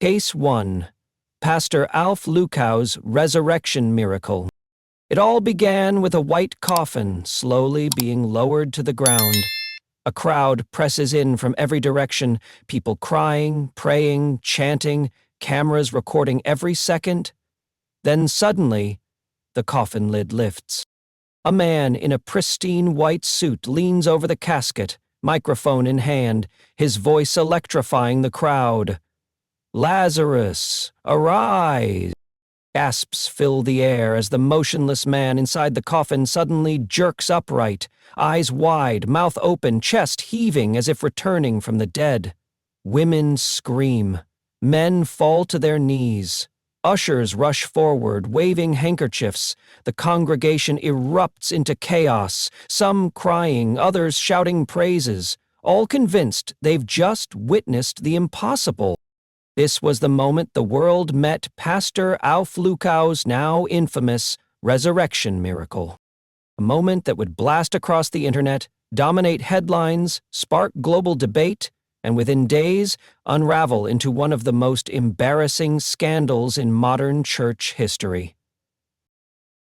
Case 1. Pastor Alf Lukau's Resurrection Miracle. It all began with a white coffin slowly being lowered to the ground. A crowd presses in from every direction, people crying, praying, chanting, cameras recording every second. Then suddenly, the coffin lid lifts. A man in a pristine white suit leans over the casket, microphone in hand, his voice electrifying the crowd. "Lazarus, arise!" Gasps fill the air as the motionless man inside the coffin suddenly jerks upright, eyes wide, mouth open, chest heaving as if returning from the dead. Women scream. Men fall to their knees. Ushers rush forward, waving handkerchiefs. The congregation erupts into chaos, some crying, others shouting praises, all convinced they've just witnessed the impossible. This was the moment the world met Pastor Alf Lukau's now infamous resurrection miracle. A moment that would blast across the internet, dominate headlines, spark global debate, and within days unravel into one of the most embarrassing scandals in modern church history.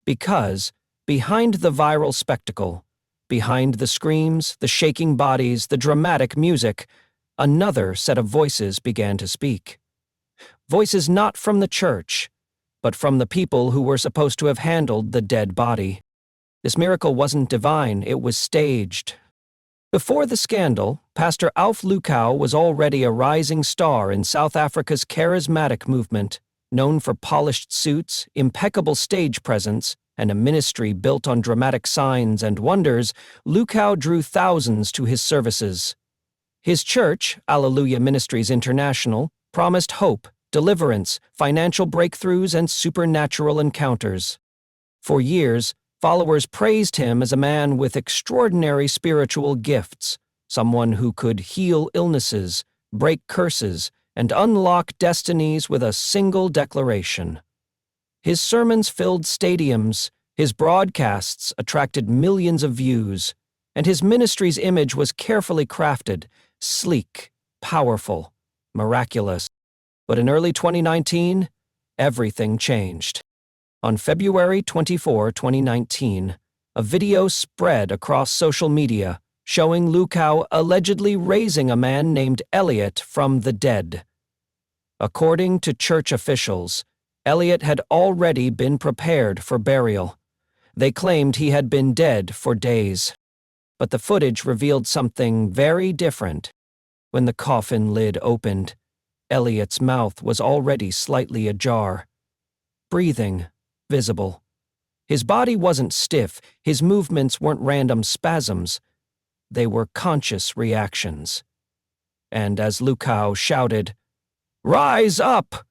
Because behind the viral spectacle, behind the screams, the shaking bodies, the dramatic music, another set of voices began to speak. Voices not from the church, but from the people who were supposed to have handled the dead body. This miracle wasn't divine, it was staged. Before the scandal, Pastor Alf Lukau was already a rising star in South Africa's charismatic movement, known for polished suits, impeccable stage presence, and a ministry built on dramatic signs and wonders. Lukau drew thousands to his services. His church, Alleluia Ministries International, promised hope, deliverance, financial breakthroughs, and supernatural encounters. For years, followers praised him as a man with extraordinary spiritual gifts, someone who could heal illnesses, break curses, and unlock destinies with a single declaration. His sermons filled stadiums, his broadcasts attracted millions of views, and his ministry's image was carefully crafted, sleek, powerful, miraculous. But in early 2019, everything changed. On February 24, 2019, a video spread across social media showing Lukau allegedly raising a man named Elliot from the dead. According to church officials, Elliot had already been prepared for burial. They claimed he had been dead for days. But the footage revealed something very different. When the coffin lid opened, Elliot's mouth was already slightly ajar. Breathing visible. His body wasn't stiff, his movements weren't random spasms. They were conscious reactions. And as Lukau shouted, "Rise up!"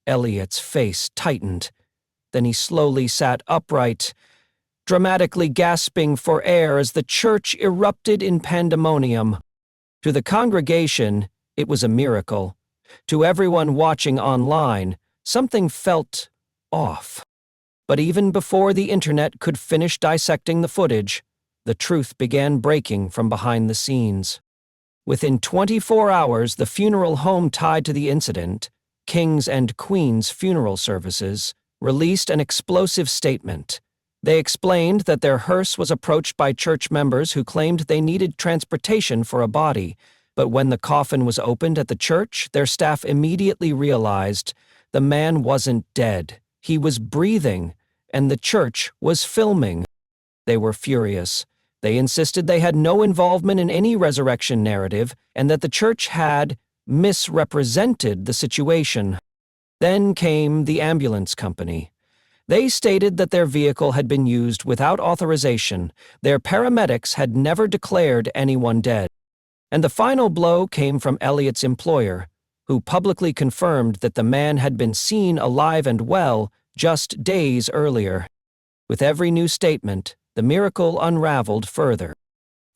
Elliot's face tightened. Then he slowly sat upright, dramatically gasping for air as the church erupted in pandemonium. To the congregation, it was a miracle. To everyone watching online, something felt off. But even before the internet could finish dissecting the footage, the truth began breaking from behind the scenes. Within 24 hours, the funeral home tied to the incident, King's and Queen's Funeral Services, released an explosive statement. They explained that their hearse was approached by church members who claimed they needed transportation for a body, but when the coffin was opened at the church, their staff immediately realized the man wasn't dead. He was breathing, and the church was filming. They were furious. They insisted they had no involvement in any resurrection narrative and that the church had misrepresented the situation. Then came the ambulance company. They stated that their vehicle had been used without authorization. Their paramedics had never declared anyone dead. And the final blow came from Elliot's employer, who publicly confirmed that the man had been seen alive and well just days earlier. With every new statement, the miracle unraveled further.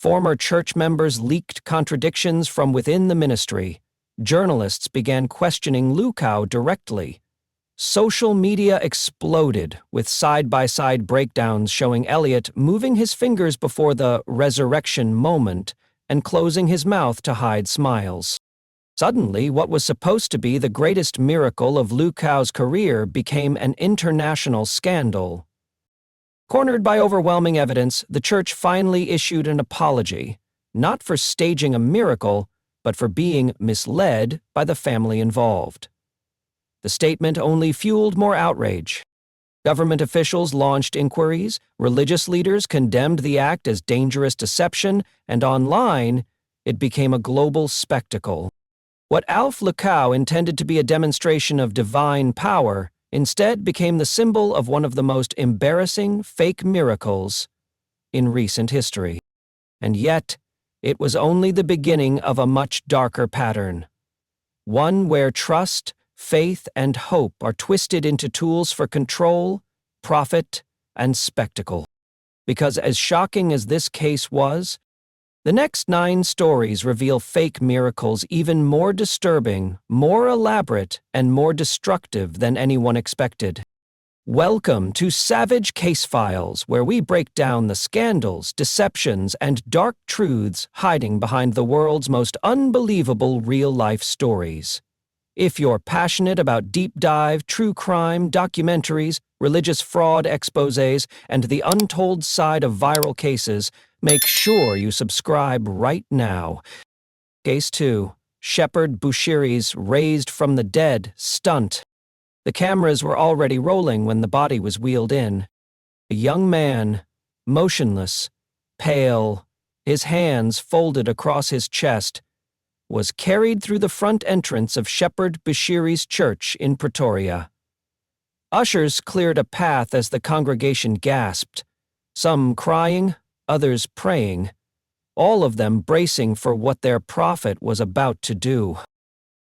Former church members leaked contradictions from within the ministry. Journalists began questioning Lukau directly. Social media exploded with side-by-side breakdowns showing Elliot moving his fingers before the resurrection moment and closing his mouth to hide smiles. Suddenly, what was supposed to be the greatest miracle of Lukau's career became an international scandal. Cornered by overwhelming evidence, the church finally issued an apology, not for staging a miracle, but for being misled by the family involved. The statement only fueled more outrage. Government officials launched inquiries, religious leaders condemned the act as dangerous deception, and online, it became a global spectacle. What Alf Lukau intended to be a demonstration of divine power instead became the symbol of one of the most embarrassing fake miracles in recent history. And yet, it was only the beginning of a much darker pattern. One where trust, faith, and hope are twisted into tools for control, profit, and spectacle. Because as shocking as this case was, the next 9 stories reveal fake miracles even more disturbing, more elaborate, and more destructive than anyone expected. Welcome to Savage Case Files, where we break down the scandals, deceptions, and dark truths hiding behind the world's most unbelievable real-life stories. If you're passionate about deep dive, true crime, documentaries, religious fraud exposés, and the untold side of viral cases, make sure you subscribe right now. Case 2. Shepherd Bushiri's Raised from the Dead stunt. The cameras were already rolling when the body was wheeled in. A young man, motionless, pale, his hands folded across his chest, was carried through the front entrance of Shepherd Bushiri's church in Pretoria. Ushers cleared a path as the congregation gasped, some crying, others praying, all of them bracing for what their prophet was about to do.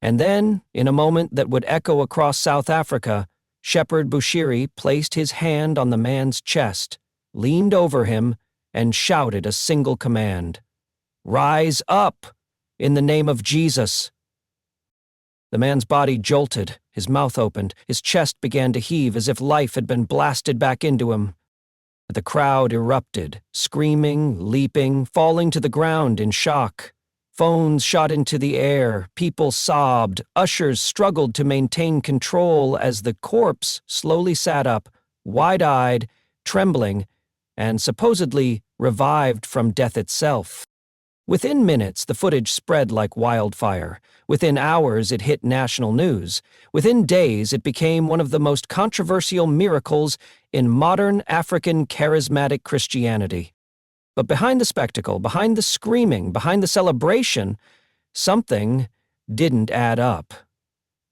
And then, in a moment that would echo across South Africa, Shepherd Bushiri placed his hand on the man's chest, leaned over him, and shouted a single command: "Rise up! In the name of Jesus." The man's body jolted, his mouth opened, his chest began to heave as if life had been blasted back into him. The crowd erupted, screaming, leaping, falling to the ground in shock. Phones shot into the air, people sobbed, ushers struggled to maintain control as the corpse slowly sat up, wide-eyed, trembling, and supposedly revived from death itself. Within minutes, the footage spread like wildfire. Within hours, it hit national news. Within days, it became one of the most controversial miracles in modern African charismatic Christianity. But behind the spectacle, behind the screaming, behind the celebration, something didn't add up.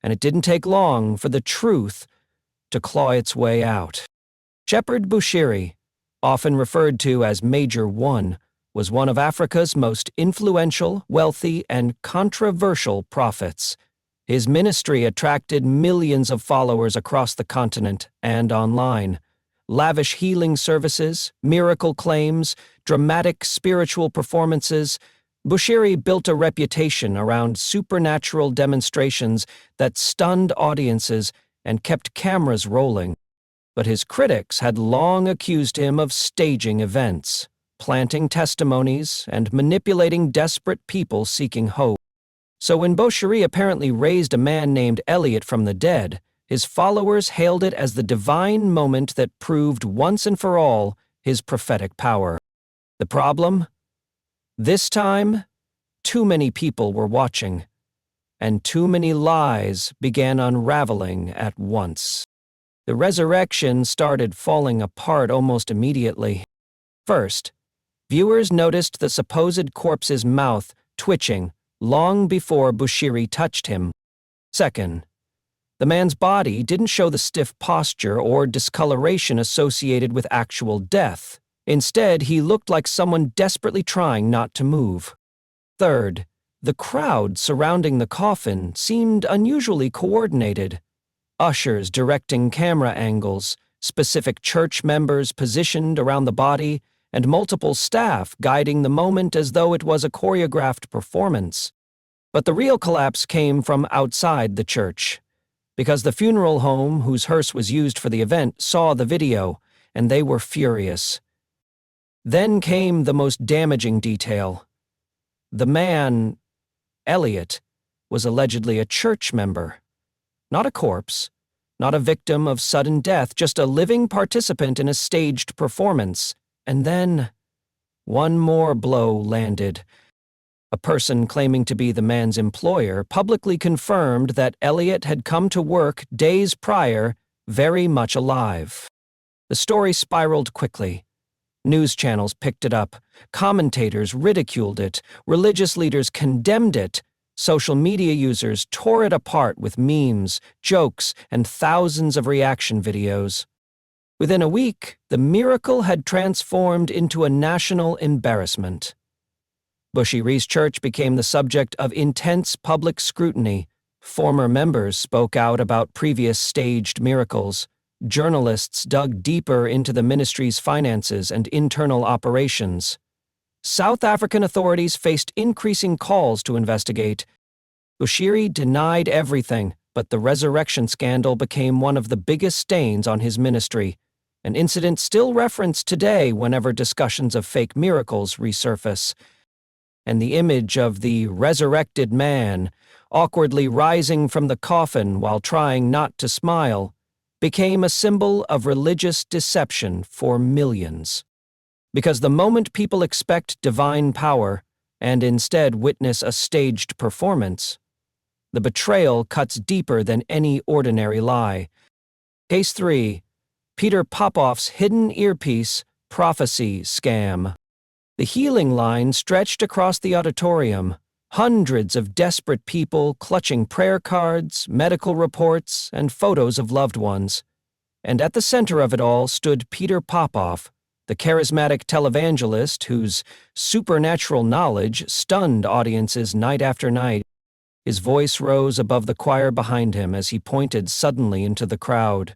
And it didn't take long for the truth to claw its way out. Shepherd Bushiri, often referred to as Major One, was one of Africa's most influential, wealthy, and controversial prophets. His ministry attracted millions of followers across the continent and online. Lavish healing services, miracle claims, dramatic spiritual performances, Bushiri built a reputation around supernatural demonstrations that stunned audiences and kept cameras rolling. But his critics had long accused him of staging events, planting testimonies, and manipulating desperate people seeking hope. So when Bushiri apparently raised a man named Elliot from the dead, his followers hailed it as the divine moment that proved once and for all his prophetic power. The problem? This time, too many people were watching, and too many lies began unraveling at once. The resurrection started falling apart almost immediately. First, viewers noticed the supposed corpse's mouth twitching long before Bushiri touched him. Second, the man's body didn't show the stiff posture or discoloration associated with actual death. Instead, he looked like someone desperately trying not to move. Third, the crowd surrounding the coffin seemed unusually coordinated. Ushers directing camera angles, specific church members positioned around the body, and multiple staff guiding the moment as though it was a choreographed performance. But the real collapse came from outside the church, because the funeral home whose hearse was used for the event saw the video, and they were furious. Then came the most damaging detail. The man, Elliot, was allegedly a church member. Not a corpse, not a victim of sudden death, just a living participant in a staged performance. And then, one more blow landed. A person claiming to be the man's employer publicly confirmed that Elliot had come to work days prior, very much alive. The story spiraled quickly. News channels picked it up, commentators ridiculed it, religious leaders condemned it, social media users tore it apart with memes, jokes, and thousands of reaction videos. Within a week, the miracle had transformed into a national embarrassment. Bushy Reese Church became the subject of intense public scrutiny. Former members spoke out about previous staged miracles. Journalists dug deeper into the ministry's finances and internal operations. South African authorities faced increasing calls to investigate. Bushiri denied everything, but the resurrection scandal became one of the biggest stains on his ministry, an incident still referenced today whenever discussions of fake miracles resurface. And the image of the resurrected man, awkwardly rising from the coffin while trying not to smile, became a symbol of religious deception for millions. Because the moment people expect divine power and instead witness a staged performance, the betrayal cuts deeper than any ordinary lie. Case 3. Peter Popoff's hidden earpiece prophecy scam. The healing line stretched across the auditorium. Hundreds of desperate people clutching prayer cards, medical reports, and photos of loved ones. And at the center of it all stood Peter Popoff, the charismatic televangelist whose supernatural knowledge stunned audiences night after night. His voice rose above the choir behind him as he pointed suddenly into the crowd.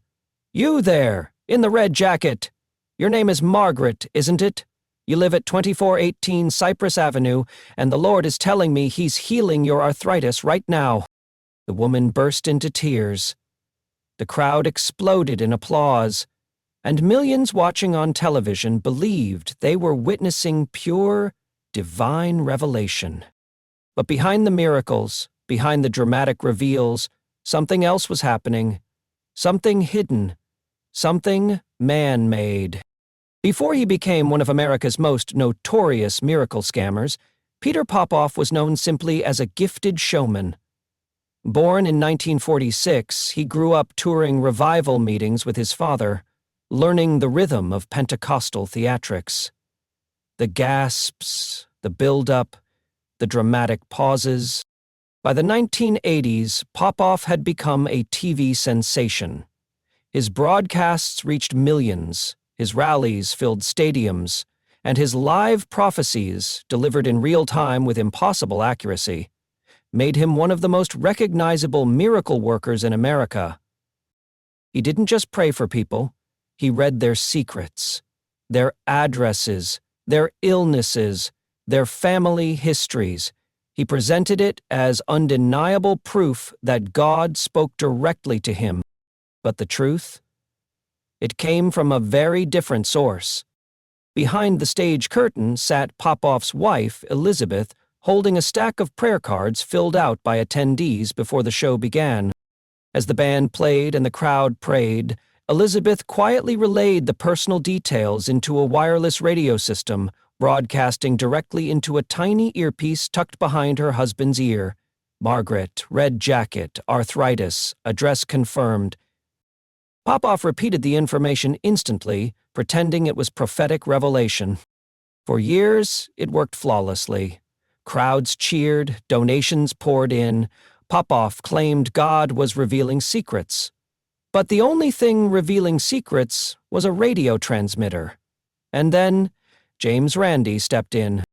"You there, in the red jacket! Your name is Margaret, isn't it? You live at 2418 Cypress Avenue, and the Lord is telling me He's healing your arthritis right now." The woman burst into tears. The crowd exploded in applause, and millions watching on television believed they were witnessing pure, divine revelation. But behind the miracles, behind the dramatic reveals, something else was happening. Something hidden. Something man-made. Before he became one of America's most notorious miracle scammers, Peter Popoff was known simply as a gifted showman. Born in 1946, he grew up touring revival meetings with his father, learning the rhythm of Pentecostal theatrics. The gasps, the build-up, the dramatic pauses. By the 1980s, Popoff had become a TV sensation. His broadcasts reached millions, his rallies filled stadiums, and his live prophecies, delivered in real time with impossible accuracy, made him one of the most recognizable miracle workers in America. He didn't just pray for people, he read their secrets, their addresses, their illnesses, their family histories. He presented it as undeniable proof that God spoke directly to him. But the truth? It came from a very different source. Behind the stage curtain sat Popoff's wife, Elizabeth, holding a stack of prayer cards filled out by attendees before the show began. As the band played and the crowd prayed, Elizabeth quietly relayed the personal details into a wireless radio system, broadcasting directly into a tiny earpiece tucked behind her husband's ear. Margaret, red jacket, arthritis, address confirmed. Popoff repeated the information instantly, pretending it was prophetic revelation. For years, it worked flawlessly. Crowds cheered, donations poured in. Popoff claimed God was revealing secrets. But the only thing revealing secrets was a radio transmitter. And then, James Randi stepped in.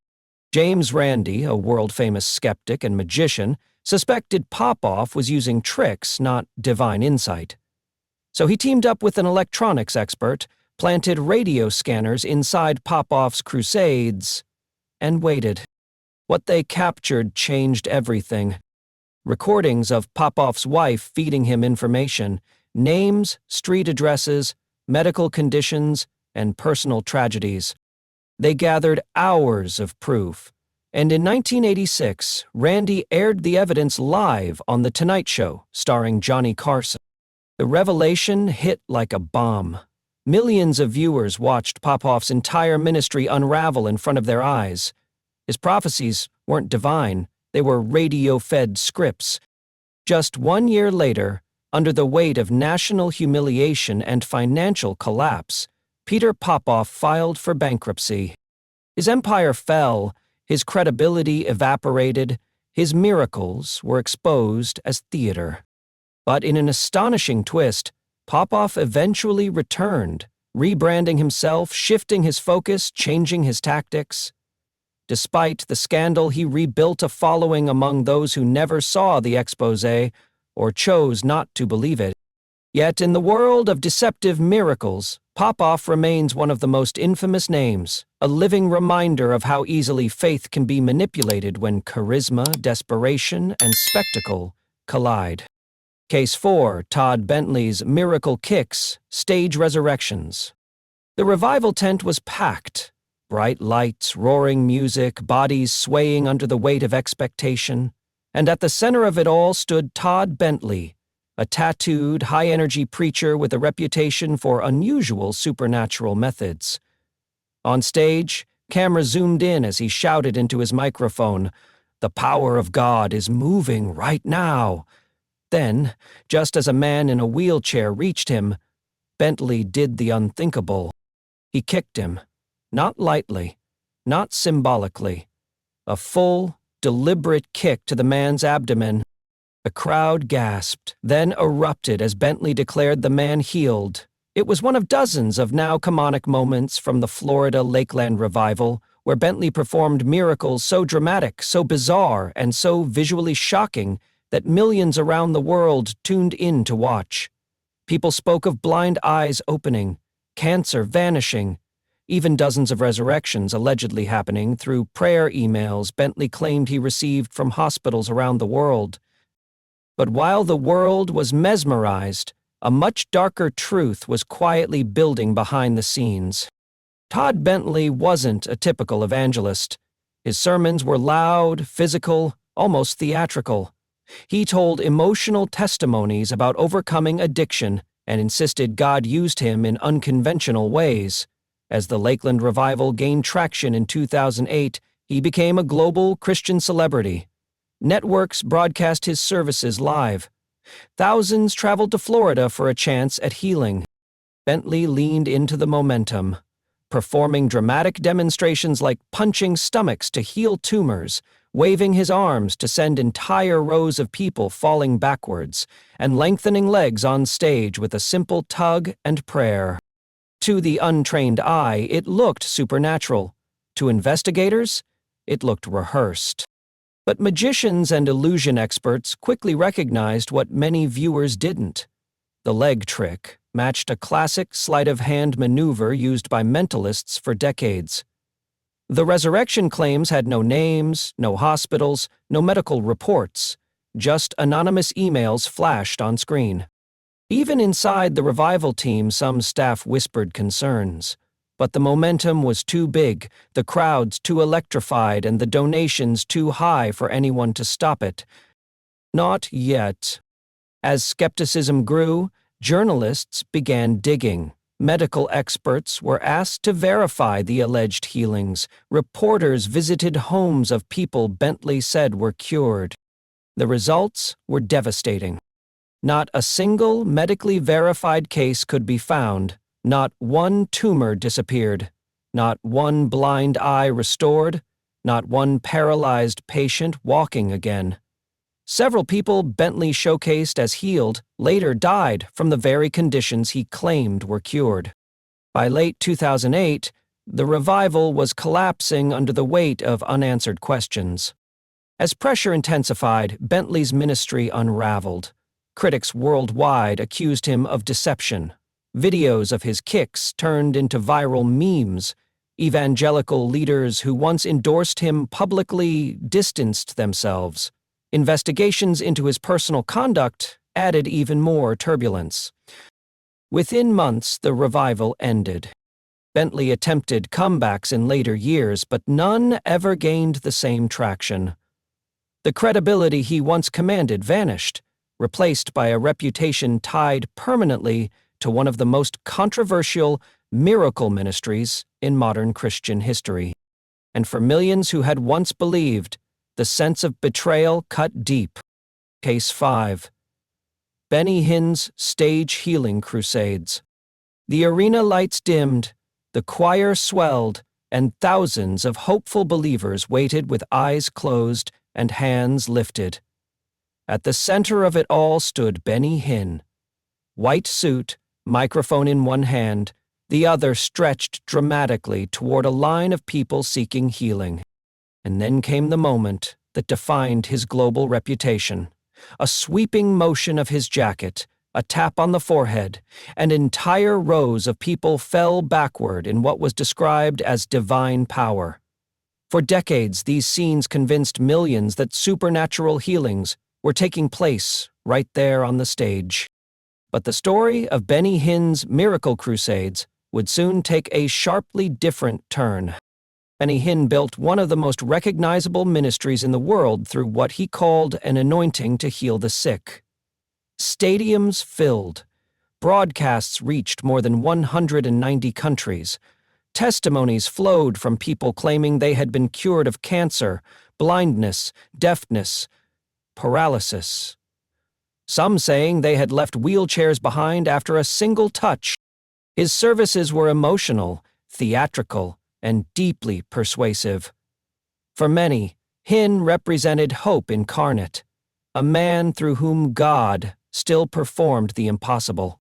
James Randi, a world-famous skeptic and magician, suspected Popoff was using tricks, not divine insight. So he teamed up with an electronics expert, planted radio scanners inside Popoff's crusades, and waited. What they captured changed everything. Recordings of Popoff's wife feeding him information, names, street addresses, medical conditions, and personal tragedies. They gathered hours of proof, And in 1986, Randy aired the evidence live on The Tonight Show, starring Johnny Carson. The revelation hit like a bomb. Millions of viewers watched Popoff's entire ministry unravel in front of their eyes. His prophecies weren't divine, they were radio-fed scripts. Just 1 year later, under the weight of national humiliation and financial collapse, Peter Popoff filed for bankruptcy. His empire fell, his credibility evaporated, his miracles were exposed as theater. But in an astonishing twist, Popoff eventually returned, rebranding himself, shifting his focus, changing his tactics. Despite the scandal, he rebuilt a following among those who never saw the exposé or chose not to believe it. Yet in the world of deceptive miracles, Popoff remains one of the most infamous names, a living reminder of how easily faith can be manipulated when charisma, desperation, and spectacle collide. Case 4, Todd Bentley's Miracle Kicks, Stage Resurrections. The revival tent was packed. Bright lights, roaring music, bodies swaying under the weight of expectation. And at the center of it all stood Todd Bentley, a tattooed, high-energy preacher with a reputation for unusual supernatural methods. On stage, camera zoomed in as he shouted into his microphone, "The power of God is moving right now." Then, just as a man in a wheelchair reached him, Bentley did the unthinkable. He kicked him, not lightly, not symbolically, a full, deliberate kick to the man's abdomen. The crowd gasped, then erupted as Bentley declared the man healed. It was one of dozens of now-canonic moments from the Florida Lakeland revival, where Bentley performed miracles so dramatic, so bizarre, and so visually shocking that millions around the world tuned in to watch. People spoke of blind eyes opening, cancer vanishing, even dozens of resurrections allegedly happening through prayer emails Bentley claimed he received from hospitals around the world. But while the world was mesmerized, a much darker truth was quietly building behind the scenes. Todd Bentley wasn't a typical evangelist. His sermons were loud, physical, almost theatrical. He told emotional testimonies about overcoming addiction and insisted God used him in unconventional ways. As the Lakeland revival gained traction in 2008, he became a global Christian celebrity. Networks broadcast his services live. Thousands traveled to Florida for a chance at healing. Bentley leaned into the momentum, performing dramatic demonstrations like punching stomachs to heal tumors, waving his arms to send entire rows of people falling backwards, and lengthening legs on stage with a simple tug and prayer. To the untrained eye, it looked supernatural. To investigators, it looked rehearsed. But magicians and illusion experts quickly recognized what many viewers didn't. The leg trick matched a classic sleight-of-hand maneuver used by mentalists for decades. The resurrection claims had no names, no hospitals, no medical reports, just anonymous emails flashed on screen. Even inside the revival team, some staff whispered concerns. But the momentum was too big, the crowds too electrified, and the donations too high for anyone to stop it. Not yet. As skepticism grew, journalists began digging. Medical experts were asked to verify the alleged healings. Reporters visited homes of people Bentley said were cured. The results were devastating. Not a single medically verified case could be found. Not one tumor disappeared. Not one blind eye restored. Not one paralyzed patient walking again. Several people Bentley showcased as healed later died from the very conditions he claimed were cured. By late 2008, the revival was collapsing under the weight of unanswered questions. As pressure intensified, Bentley's ministry unraveled. Critics worldwide accused him of deception. Videos of his kicks turned into viral memes. Evangelical leaders who once endorsed him publicly distanced themselves. Investigations into his personal conduct added even more turbulence. Within months, the revival ended. Bentley attempted comebacks in later years, but none ever gained the same traction. The credibility he once commanded vanished, replaced by a reputation tied permanently to one of the most controversial miracle ministries in modern Christian history. And for millions who had once believed, the sense of betrayal cut deep. Case 5. Benny Hinn's Stage Healing Crusades. The arena lights dimmed, the choir swelled, and thousands of hopeful believers waited with eyes closed and hands lifted. At the center of it all stood Benny Hinn. White suit, microphone in one hand, the other stretched dramatically toward a line of people seeking healing. And then came the moment that defined his global reputation. A sweeping motion of his jacket, a tap on the forehead, and entire rows of people fell backward in what was described as divine power. For decades, these scenes convinced millions that supernatural healings were taking place right there on the stage. But the story of Benny Hinn's miracle crusades would soon take a sharply different turn. Benny Hinn built one of the most recognizable ministries in the world through what he called an anointing to heal the sick. Stadiums filled. Broadcasts reached more than 190 countries. Testimonies flowed from people claiming they had been cured of cancer, blindness, deafness, paralysis. Some saying they had left wheelchairs behind after a single touch. His services were emotional, theatrical, and deeply persuasive. For many, Hinn represented hope incarnate, a man through whom God still performed the impossible.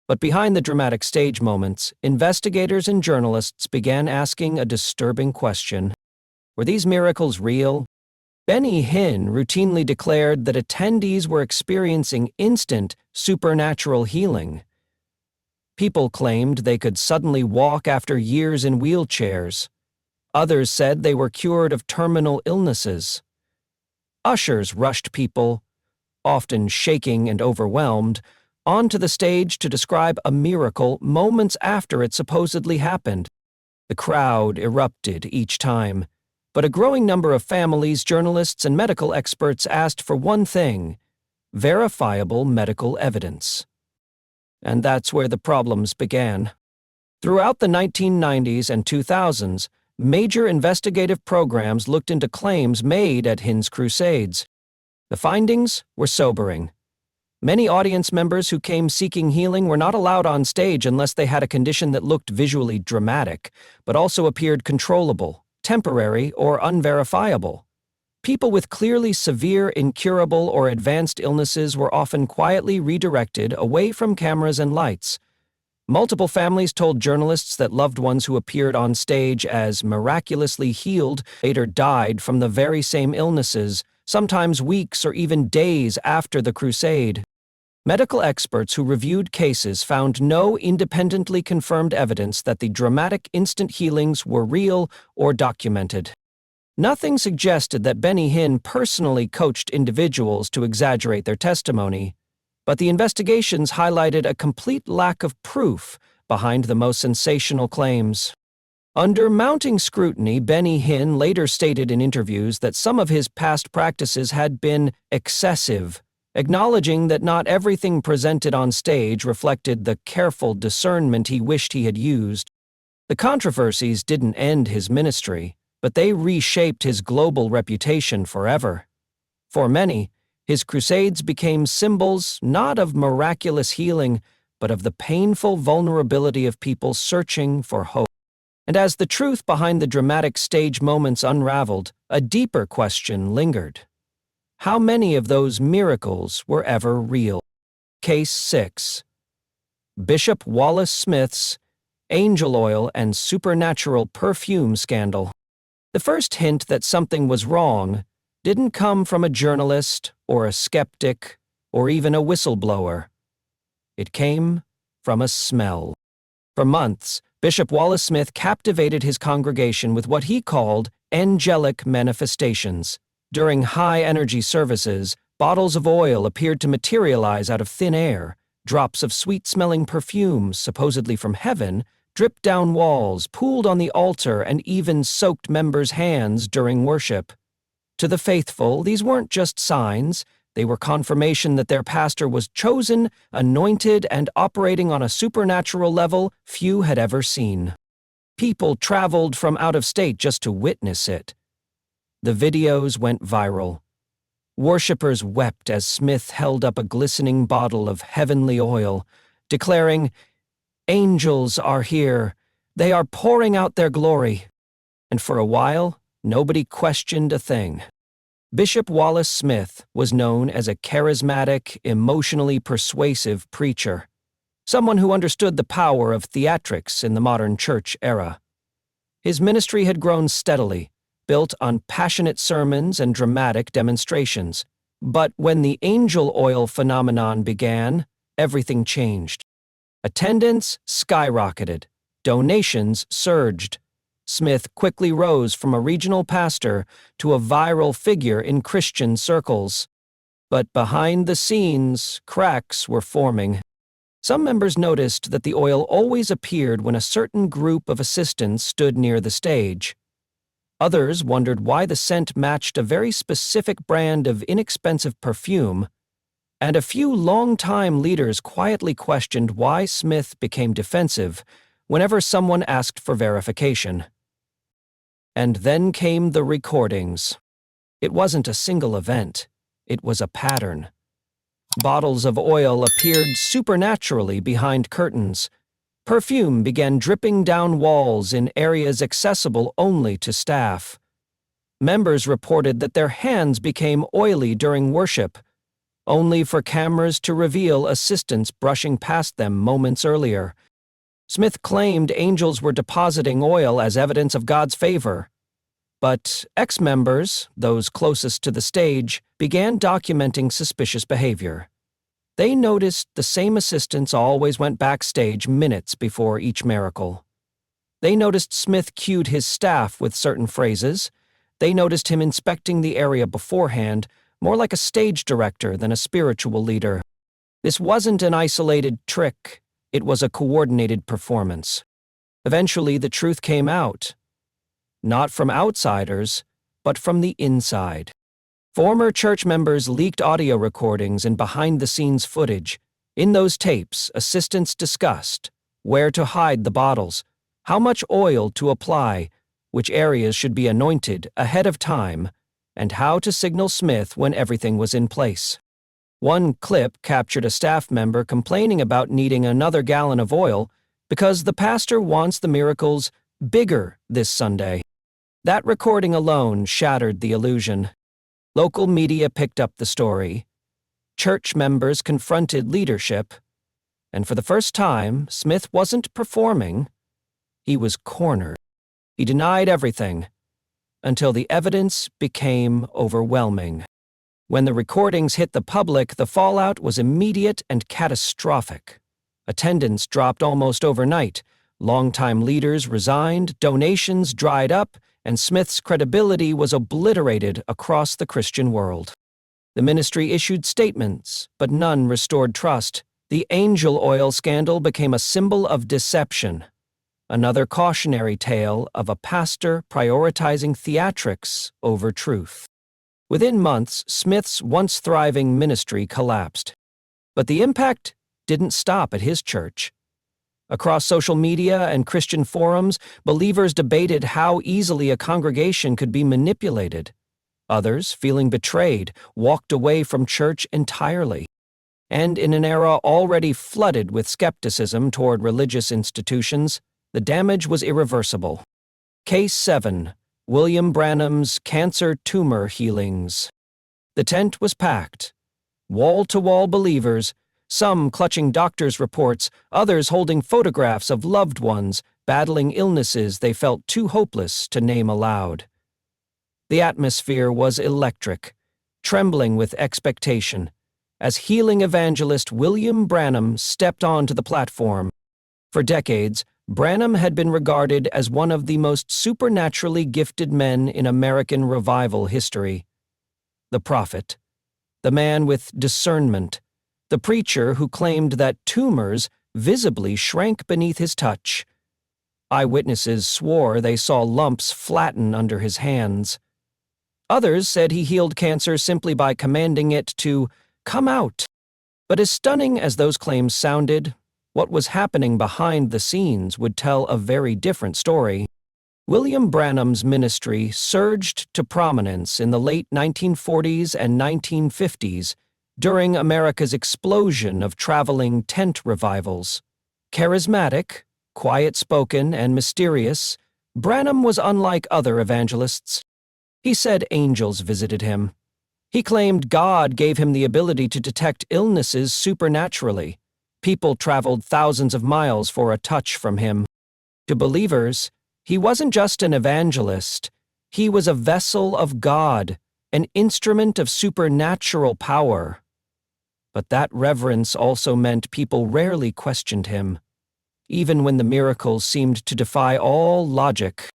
But behind the dramatic stage moments, investigators and journalists began asking a disturbing question. Were these miracles real? Benny Hinn routinely declared that attendees were experiencing instant supernatural healing. People claimed they could suddenly walk after years in wheelchairs. Others said they were cured of terminal illnesses. Ushers rushed people, often shaking and overwhelmed, onto the stage to describe a miracle moments after it supposedly happened. The crowd erupted each time, but a growing number of families, journalists, and medical experts asked for one thing: verifiable medical evidence. And that's where the problems began. Throughout the 1990s and 2000s, major investigative programs looked into claims made at Hinn's crusades. The findings were sobering. Many audience members who came seeking healing were not allowed on stage unless they had a condition that looked visually dramatic, but also appeared controllable, temporary, or unverifiable. People with clearly severe, incurable, or advanced illnesses were often quietly redirected away from cameras and lights. Multiple families told journalists that loved ones who appeared on stage as miraculously healed later died from the very same illnesses, sometimes weeks or even days after the crusade. Medical experts who reviewed cases found no independently confirmed evidence that the dramatic instant healings were real or documented. Nothing suggested that Benny Hinn personally coached individuals to exaggerate their testimony, but the investigations highlighted a complete lack of proof behind the most sensational claims. Under mounting scrutiny, Benny Hinn later stated in interviews that some of his past practices had been excessive, acknowledging that not everything presented on stage reflected the careful discernment he wished he had used. The controversies didn't end his ministry, but they reshaped his global reputation forever. For many, his crusades became symbols not of miraculous healing, but of the painful vulnerability of people searching for hope. And as the truth behind the dramatic stage moments unraveled, a deeper question lingered. How many of those miracles were ever real? Case 6. Bishop Wallace Smith's angel oil and supernatural perfume scandal. The first hint that something was wrong didn't come from a journalist or a skeptic or even a whistleblower. It came from a smell. For months, Bishop Wallace Smith captivated his congregation with what he called angelic manifestations. During high-energy services, bottles of oil appeared to materialize out of thin air. Drops of sweet-smelling perfume, supposedly from heaven, dripped down walls, pooled on the altar, and even soaked members' hands during worship. To the faithful, these weren't just signs, they were confirmation that their pastor was chosen, anointed, and operating on a supernatural level few had ever seen. People traveled from out of state just to witness it. The videos went viral. Worshippers wept as Smith held up a glistening bottle of heavenly oil, declaring, "Angels are here. They are pouring out their glory." And for a while, nobody questioned a thing. Bishop Wallace Smith was known as a charismatic, emotionally persuasive preacher, someone who understood the power of theatrics in the modern church era. His ministry had grown steadily, built on passionate sermons and dramatic demonstrations. But when the angel oil phenomenon began, everything changed. Attendance skyrocketed. Donations surged. Smith quickly rose from a regional pastor to a viral figure in Christian circles. But behind the scenes, cracks were forming. Some members noticed that the oil always appeared when a certain group of assistants stood near the stage. Others wondered why the scent matched a very specific brand of inexpensive perfume, and a few long-time leaders quietly questioned why Smith became defensive whenever someone asked for verification. And then came the recordings. It wasn't a single event. It was a pattern. Bottles of oil appeared supernaturally behind curtains. Perfume began dripping down walls in areas accessible only to staff. Members reported that their hands became oily during worship, only for cameras to reveal assistants brushing past them moments earlier. Smith claimed angels were depositing oil as evidence of God's favor. But ex-members, those closest to the stage, began documenting suspicious behavior. They noticed the same assistants always went backstage minutes before each miracle. They noticed Smith cued his staff with certain phrases. They noticed him inspecting the area beforehand, more like a stage director than a spiritual leader. This wasn't an isolated trick. It was a coordinated performance. Eventually, the truth came out. Not from outsiders, but from the inside. Former church members leaked audio recordings and behind-the-scenes footage. In those tapes, assistants discussed where to hide the bottles, how much oil to apply, which areas should be anointed ahead of time, and how to signal Smith when everything was in place. One clip captured a staff member complaining about needing another gallon of oil because the pastor wants the miracles bigger this Sunday. That recording alone shattered the illusion. Local media picked up the story. Church members confronted leadership. And for the first time, Smith wasn't performing. He was cornered. He denied everything, until the evidence became overwhelming. When the recordings hit the public, the fallout was immediate and catastrophic. Attendance dropped almost overnight. Longtime leaders resigned, donations dried up, and Smith's credibility was obliterated across the Christian world. The ministry issued statements, but none restored trust. The angel oil scandal became a symbol of deception, another cautionary tale of a pastor prioritizing theatrics over truth. Within months, Smith's once thriving ministry collapsed. But the impact didn't stop at his church. Across social media and Christian forums, believers debated how easily a congregation could be manipulated. Others, feeling betrayed, walked away from church entirely. And in an era already flooded with skepticism toward religious institutions, the damage was irreversible. Case 7. William Branham's Cancer Tumor Healings. The tent was packed. Wall-to-wall believers, some clutching doctors' reports, others holding photographs of loved ones battling illnesses they felt too hopeless to name aloud. The atmosphere was electric, trembling with expectation, as healing evangelist William Branham stepped onto the platform. For decades, Branham had been regarded as one of the most supernaturally gifted men in American revival history. The prophet, the man with discernment, the preacher who claimed that tumors visibly shrank beneath his touch. Eyewitnesses swore they saw lumps flatten under his hands. Others said he healed cancer simply by commanding it to come out. But as stunning as those claims sounded, what was happening behind the scenes would tell a very different story. William Branham's ministry surged to prominence in the late 1940s and 1950s during America's explosion of traveling tent revivals. Charismatic, quiet-spoken, and mysterious, Branham was unlike other evangelists. He said angels visited him. He claimed God gave him the ability to detect illnesses supernaturally. People traveled thousands of miles for a touch from him. To believers, he wasn't just an evangelist. He was a vessel of God, an instrument of supernatural power. But that reverence also meant people rarely questioned him, even when the miracles seemed to defy all logic.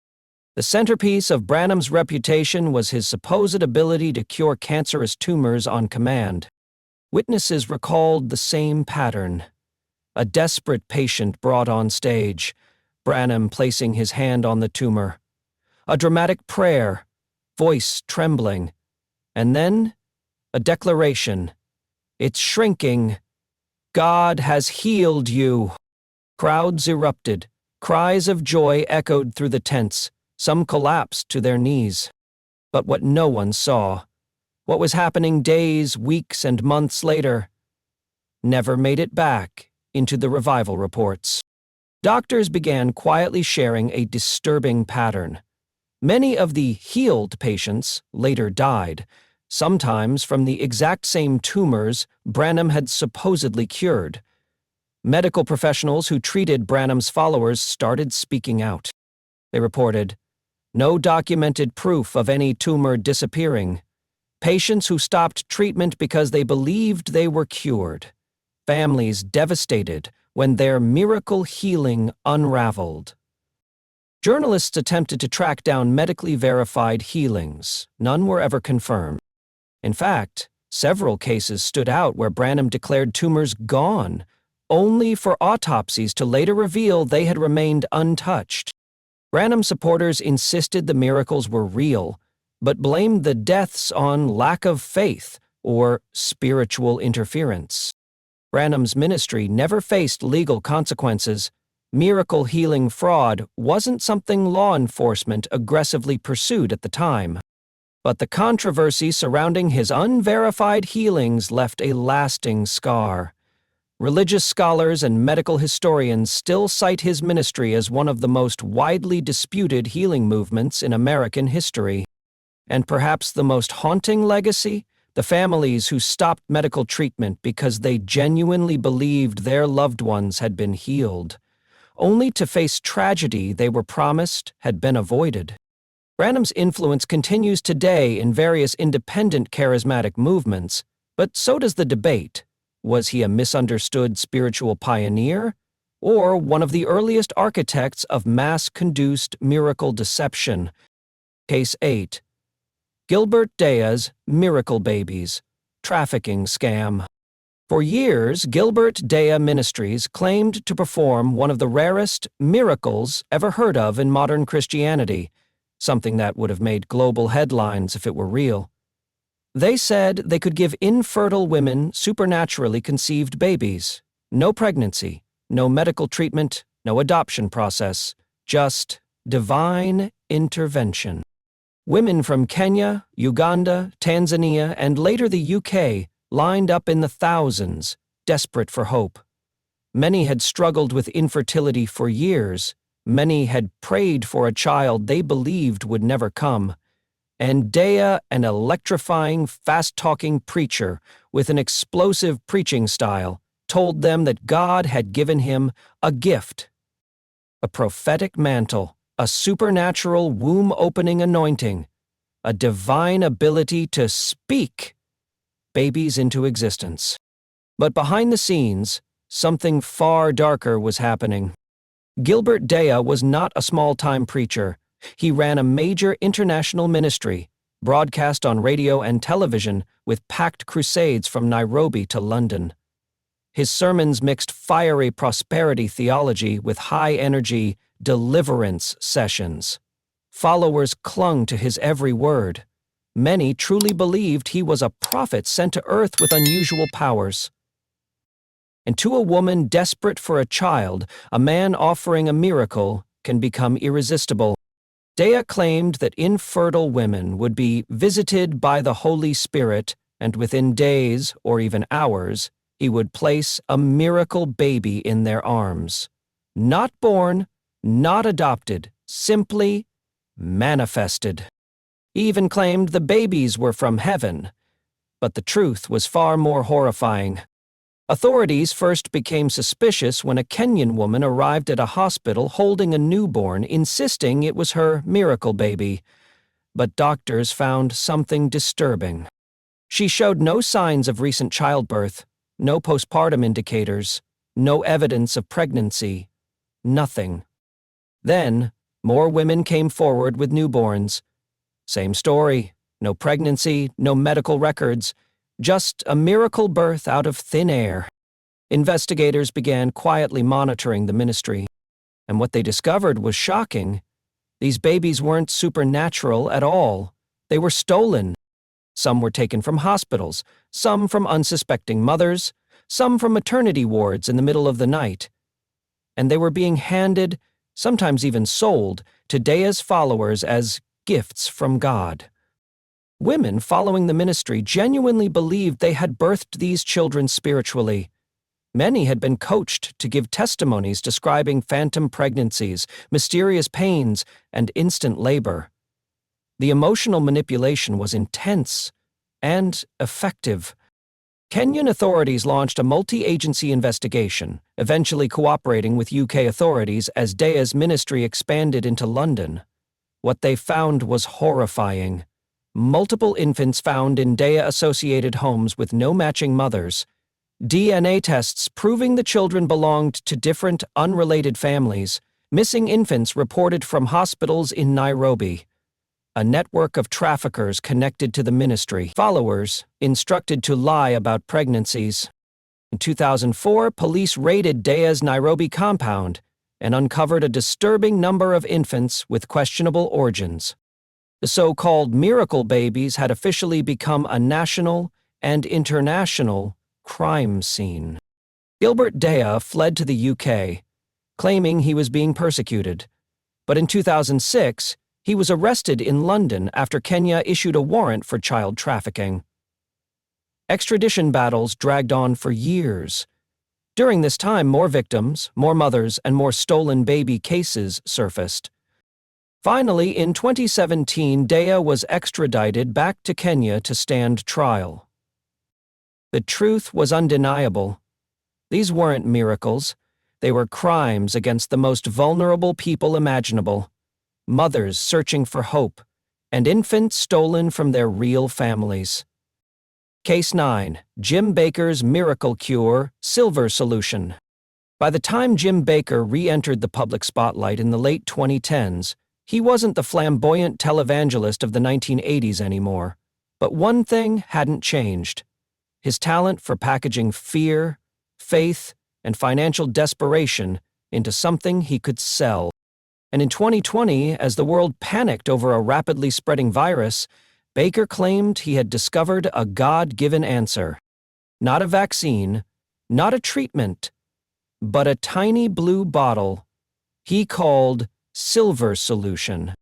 The centerpiece of Branham's reputation was his supposed ability to cure cancerous tumors on command. Witnesses recalled the same pattern. A desperate patient brought on stage, Branham placing his hand on the tumor. A dramatic prayer, voice trembling. And then, a declaration. It's shrinking. God has healed you. Crowds erupted. Cries of joy echoed through the tents. Some collapsed to their knees. But what no one saw, what was happening days, weeks, and months later, never made it back into the revival reports. Doctors began quietly sharing a disturbing pattern. Many of the healed patients later died, sometimes from the exact same tumors Branham had supposedly cured. Medical professionals who treated Branham's followers started speaking out. They reported, "No documented proof of any tumor disappearing. Patients who stopped treatment because they believed they were cured. Families devastated when their miracle healing unraveled." Journalists attempted to track down medically verified healings. None were ever confirmed. In fact, several cases stood out where Branham declared tumors gone, only for autopsies to later reveal they had remained untouched. Branham supporters insisted the miracles were real, but blamed the deaths on lack of faith or spiritual interference. Branham's ministry never faced legal consequences. Miracle healing fraud wasn't something law enforcement aggressively pursued at the time. But the controversy surrounding his unverified healings left a lasting scar. Religious scholars and medical historians still cite his ministry as one of the most widely disputed healing movements in American history. And perhaps the most haunting legacy? The families who stopped medical treatment because they genuinely believed their loved ones had been healed, only to face tragedy they were promised had been avoided. Branham's influence continues today in various independent charismatic movements, but so does the debate. Was he a misunderstood spiritual pioneer, or one of the earliest architects of mass-induced miracle deception? Case 8. Gilbert Dea's Miracle Babies, Trafficking Scam. For years, Gilbert Dea Ministries claimed to perform one of the rarest miracles ever heard of in modern Christianity, something that would have made global headlines if it were real. They said they could give infertile women supernaturally conceived babies. No pregnancy, no medical treatment, no adoption process, just divine intervention. Women from Kenya, Uganda, Tanzania, and later the UK lined up in the thousands, desperate for hope. Many had struggled with infertility for years. Many had prayed for a child they believed would never come. And Dea, an electrifying, fast-talking preacher with an explosive preaching style, told them that God had given him a gift, a prophetic mantle, a supernatural womb-opening anointing, a divine ability to speak babies into existence. But behind the scenes, something far darker was happening. Gilbert Dea was not a small-time preacher. He ran a major international ministry, broadcast on radio and television with packed crusades from Nairobi to London. His sermons mixed fiery prosperity theology with high-energy, deliverance sessions. Followers clung to his every word. Many truly believed he was a prophet sent to earth with unusual powers. And to a woman desperate for a child, a man offering a miracle can become irresistible. Dea claimed that infertile women would be visited by the Holy Spirit, and within days, or even hours, he would place a miracle baby in their arms. Not born, not adopted, simply manifested. He even claimed the babies were from heaven. But the truth was far more horrifying. Authorities first became suspicious when a Kenyan woman arrived at a hospital holding a newborn, insisting it was her miracle baby. But doctors found something disturbing. She showed no signs of recent childbirth, no postpartum indicators, no evidence of pregnancy, nothing. Then, more women came forward with newborns. Same story, no pregnancy, no medical records, just a miracle birth out of thin air. Investigators began quietly monitoring the ministry, and what they discovered was shocking. These babies weren't supernatural at all. They were stolen. Some were taken from hospitals, some from unsuspecting mothers, some from maternity wards in the middle of the night. And they were being handed, sometimes even sold, to Dea's followers as gifts from God. Women following the ministry genuinely believed they had birthed these children spiritually. Many had been coached to give testimonies describing phantom pregnancies, mysterious pains, and instant labor. The emotional manipulation was intense and effective. Kenyan authorities launched a multi-agency investigation, eventually cooperating with UK authorities as Dea's ministry expanded into London. What they found was horrifying. Multiple infants found in Dea-associated homes with no matching mothers. DNA tests proving the children belonged to different, unrelated families. Missing infants reported from hospitals in Nairobi. A network of traffickers connected to the ministry. Followers instructed to lie about pregnancies. In 2004, police raided Dea's Nairobi compound and uncovered a disturbing number of infants with questionable origins. The so-called miracle babies had officially become a national and international crime scene. Gilbert Dea fled to the UK, claiming he was being persecuted. But in 2006, he was arrested in London after Kenya issued a warrant for child trafficking. Extradition battles dragged on for years. During this time, more victims, more mothers, and more stolen baby cases surfaced. Finally, in 2017, Dea was extradited back to Kenya to stand trial. The truth was undeniable. These weren't miracles. They were crimes against the most vulnerable people imaginable. Mothers searching for hope, and infants stolen from their real families. Case 9. Jim Bakker's Miracle Cure, Silver Solution. By the time Jim Bakker re-entered the public spotlight in the late 2010s, he wasn't the flamboyant televangelist of the 1980s anymore. But one thing hadn't changed. His talent for packaging fear, faith, and financial desperation into something he could sell. And in 2020, as the world panicked over a rapidly spreading virus, Bakker claimed he had discovered a God-given answer. Not a vaccine, not a treatment, but a tiny blue bottle he called Silver Solution.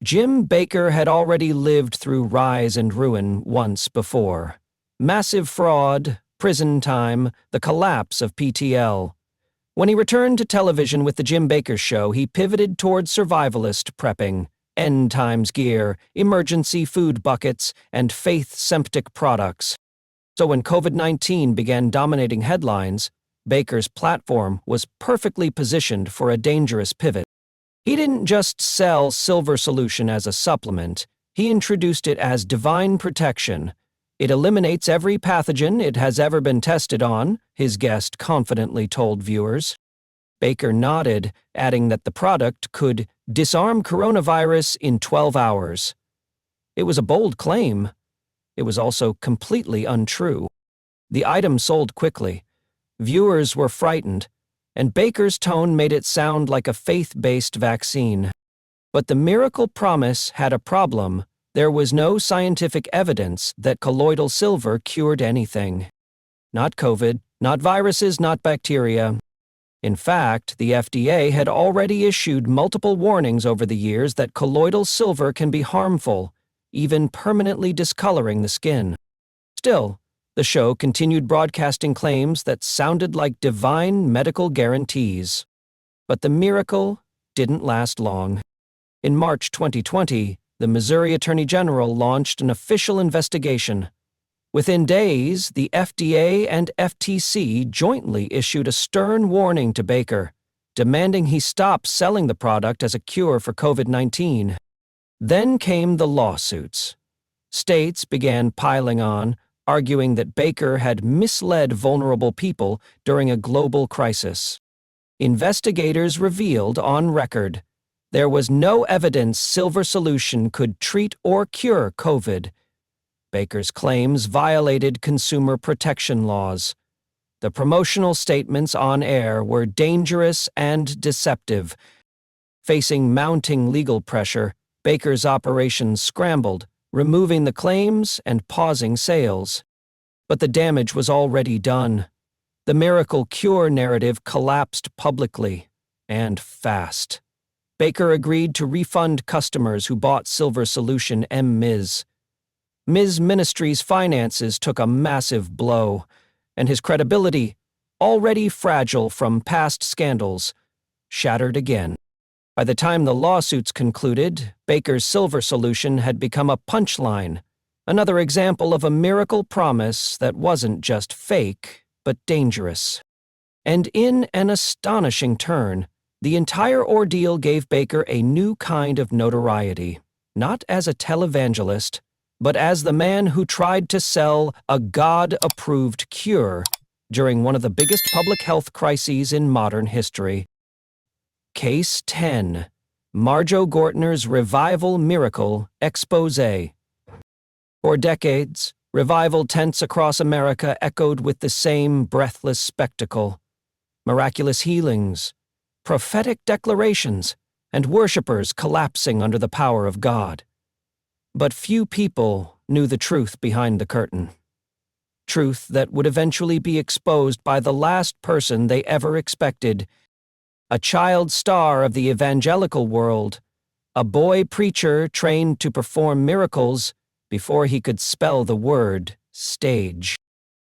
Jim Bakker had already lived through rise and ruin once before. Massive fraud, prison time, the collapse of PTL. When he returned to television with The Jim Bakker Show, he pivoted toward survivalist prepping, end times gear, emergency food buckets, and faith septic products. So when COVID-19 began dominating headlines, Bakker's platform was perfectly positioned for a dangerous pivot. He didn't just sell Silver Solution as a supplement, he introduced it as divine protection. It eliminates every pathogen it has ever been tested on, his guest confidently told viewers. Bakker nodded, adding that the product could disarm coronavirus in 12 hours. It was a bold claim. It was also completely untrue. The item sold quickly. Viewers were frightened. and Baker's tone made it sound like a faith-based vaccine. But the miracle promise had a problem. There was no scientific evidence that colloidal silver cured anything. Not COVID, not viruses, not bacteria. In fact, the FDA had already issued multiple warnings over the years that colloidal silver can be harmful, even permanently discoloring the skin. Still, the show continued broadcasting claims that sounded like divine medical guarantees. But the miracle didn't last long. In March 2020, the Missouri Attorney General launched an official investigation. Within days, the FDA and FTC jointly issued a stern warning to Baker, demanding he stop selling the product as a cure for COVID-19. Then came the lawsuits. States began piling on, arguing that Baker had misled vulnerable people during a global crisis. Investigators revealed on record there was no evidence silver solution could treat or cure COVID. Baker's claims violated consumer protection laws. The promotional statements on air were dangerous and deceptive. Facing mounting legal pressure, Baker's operations scrambled, removing the claims and pausing sales. But the damage was already done. The miracle cure narrative collapsed publicly, and fast. Baker agreed to refund customers who bought Silver Solution Ms. Ministries' finances took a massive blow, and his credibility, already fragile from past scandals, shattered again. By the time the lawsuits concluded, Baker's Silver Solution had become a punchline, another example of a miracle promise that wasn't just fake, but dangerous. And in an astonishing turn, the entire ordeal gave Baker a new kind of notoriety, not as a televangelist, but as the man who tried to sell a God-approved cure during one of the biggest public health crises in modern history. Case 10. Marjoe Gortner's Revival Miracle Exposé. For decades, revival tents across America echoed with the same breathless spectacle. Miraculous healings, prophetic declarations, and worshippers collapsing under the power of God. But few people knew the truth behind the curtain. Truth that would eventually be exposed by the last person they ever expected. A child star of the evangelical world, a boy preacher trained to perform miracles before he could spell the word stage.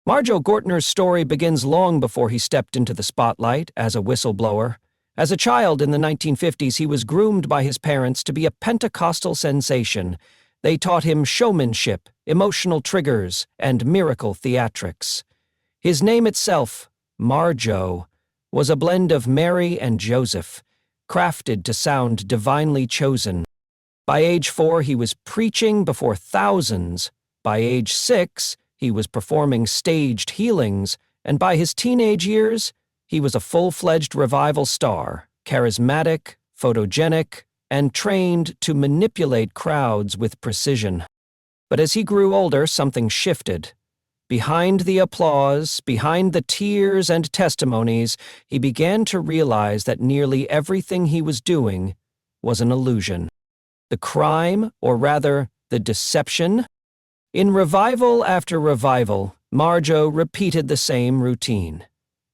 Marjoe Gortner's story begins long before he stepped into the spotlight as a whistleblower. As a child in the 1950s, he was groomed by his parents to be a Pentecostal sensation. They taught him showmanship, emotional triggers, and miracle theatrics. His name itself, Marjoe, was a blend of Mary and Joseph, crafted to sound divinely chosen. By age 4, he was preaching before thousands. By age 6, he was performing staged healings, and by his teenage years, he was a full-fledged revival star, charismatic, photogenic, and trained to manipulate crowds with precision. But as he grew older, something shifted. Behind the applause, behind the tears and testimonies, he began to realize that nearly everything he was doing was an illusion. The crime, or rather, the deception? In revival after revival, Marjoe repeated the same routine.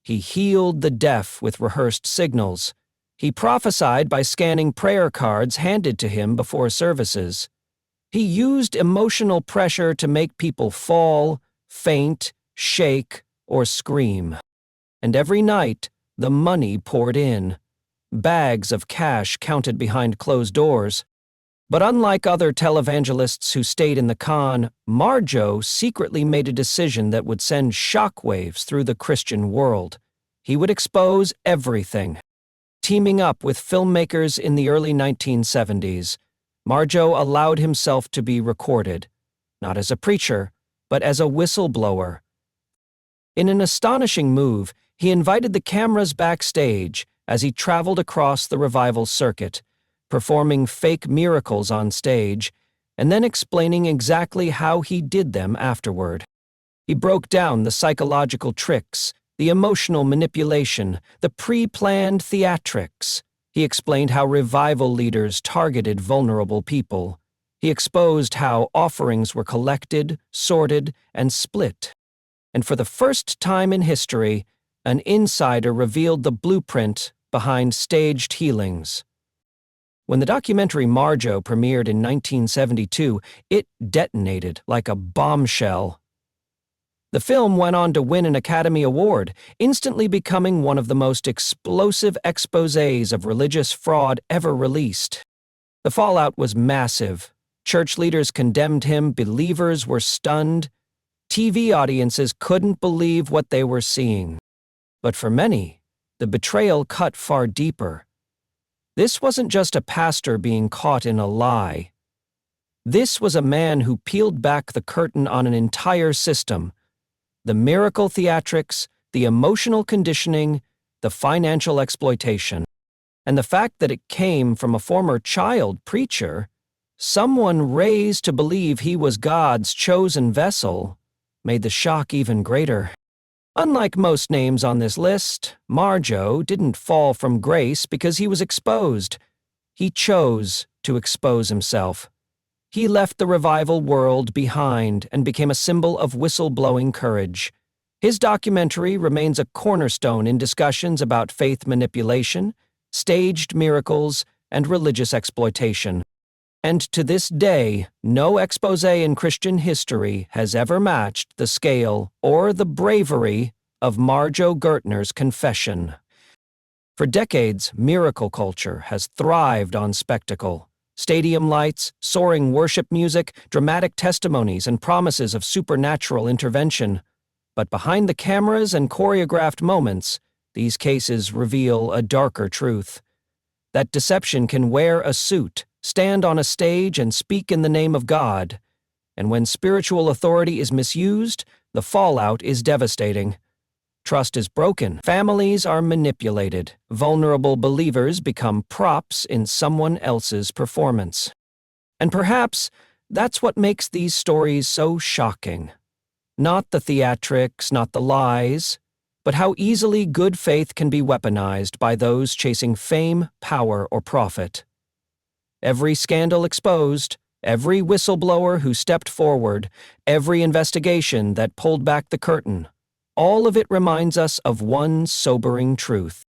He healed the deaf with rehearsed signals. He prophesied by scanning prayer cards handed to him before services. He used emotional pressure to make people fall, faint, shake, or scream. And every night, the money poured in. Bags of cash counted behind closed doors. But unlike other televangelists who stayed in the con, Marjoe secretly made a decision that would send shockwaves through the Christian world. He would expose everything. Teaming up with filmmakers in the early 1970s, Marjoe allowed himself to be recorded, not as a preacher, but as a whistleblower. In an astonishing move, he invited the cameras backstage as he traveled across the revival circuit, performing fake miracles on stage, and then explaining exactly how he did them afterward. He broke down the psychological tricks, the emotional manipulation, the pre-planned theatrics. He explained how revival leaders targeted vulnerable people. He exposed how offerings were collected, sorted, and split. And for the first time in history, an insider revealed the blueprint behind staged healings. When the documentary Marjo premiered in 1972, it detonated like a bombshell. The film went on to win an Academy Award, instantly becoming one of the most explosive exposés of religious fraud ever released. The fallout was massive. Church leaders condemned him, believers were stunned. TV audiences couldn't believe what they were seeing. But for many, the betrayal cut far deeper. This wasn't just a pastor being caught in a lie. This was a man who peeled back the curtain on an entire system. The miracle theatrics, the emotional conditioning, the financial exploitation. And the fact that it came from a former child preacher, someone raised to believe he was God's chosen vessel, made the shock even greater. Unlike most names on this list, Marjo didn't fall from grace because he was exposed. He chose to expose himself. He left the revival world behind and became a symbol of whistleblowing courage. His documentary remains a cornerstone in discussions about faith manipulation, staged miracles, and religious exploitation. And to this day, no exposé in Christian history has ever matched the scale or the bravery of Marjo Gertner's confession. For decades, miracle culture has thrived on spectacle. Stadium lights, soaring worship music, dramatic testimonies, and promises of supernatural intervention. But behind the cameras and choreographed moments, these cases reveal a darker truth. That deception can wear a suit, stand on a stage, and speak in the name of God. And when spiritual authority is misused, the fallout is devastating. Trust is broken, families are manipulated, vulnerable believers become props in someone else's performance. And perhaps that's what makes these stories so shocking. Not the theatrics, not the lies, but how easily good faith can be weaponized by those chasing fame, power, or profit. Every scandal exposed, every whistleblower who stepped forward, every investigation that pulled back the curtain, all of it reminds us of one sobering truth.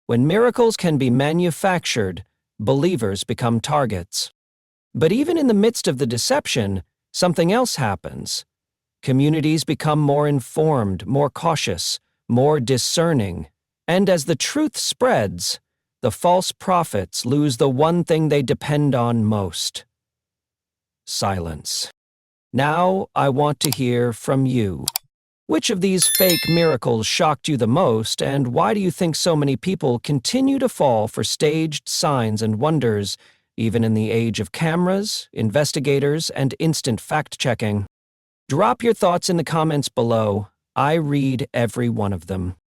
When miracles can be manufactured, believers become targets. But even in the midst of the deception, something else happens. Communities become more informed, more cautious, more discerning. And as the truth spreads, the false prophets lose the one thing they depend on most: silence. Now I want to hear from you. Which of these fake miracles shocked you the most, and why do you think so many people continue to fall for staged signs and wonders, even in the age of cameras, investigators, and instant fact-checking? Drop your thoughts in the comments below. I read every one of them.